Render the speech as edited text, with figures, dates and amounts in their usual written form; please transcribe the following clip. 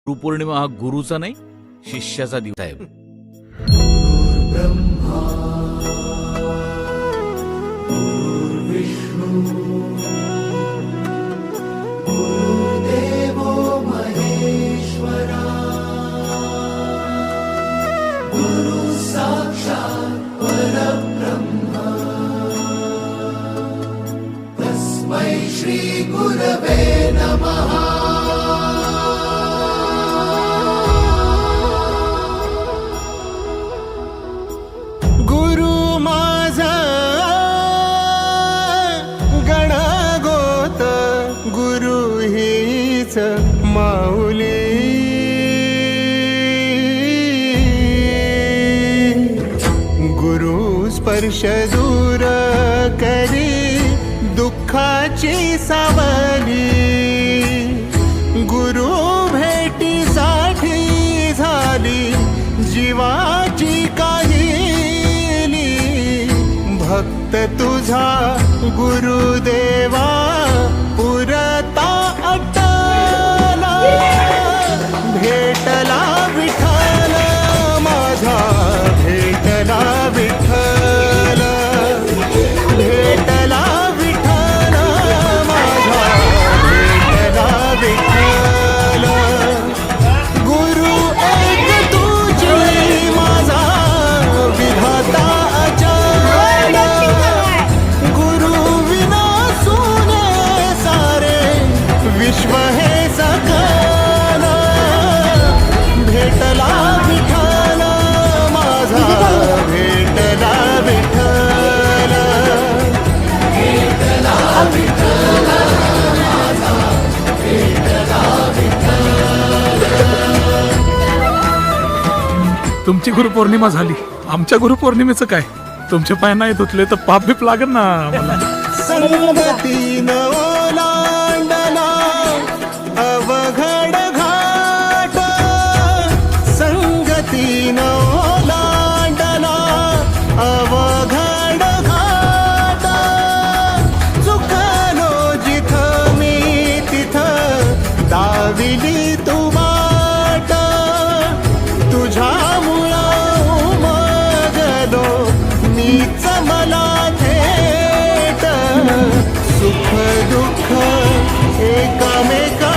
गुरुपौर्णिमा हा गुरुचा नाही शिष्याचा दिवस आहे। श्री गुरवे नमः। गुरु माझा गणगोत गुरु हीच माऊली। गुरु स्पर्श दूर करी दुःखाची सावली। गुरु भेटीसाठी झाली जीवाची काहिली। भक्त तुझा गुरुदेवा पुरता अटला। भेटला विठ्ठल माझा भेटला विठ्ठल। भेटला गुरु एक तुझी माझा विधाता अचल। गुरु विना सुने सारे विश्व हे सकल। भेटला विठ्ठल माझा भेटला विठ्ठल। भेटला विठ्ठल माझा भेटला विठ्ठल। तुमची गुरुपौर्णिमा झाली, आमच्या गुरुपौर्णिमेचं काय? तुमचे पाय नाही धुतले तर पाप बीप लागेल ना मला। संगतीनं ओलांडला अवघड घाट। संगतीनं ओलांडला अवघड घाट। चुकलो जिथं मी तिथं दाविली तू वाट। तुझ्यामुळं उमगलो मीच मला थेट। सुख दुःख एकामेका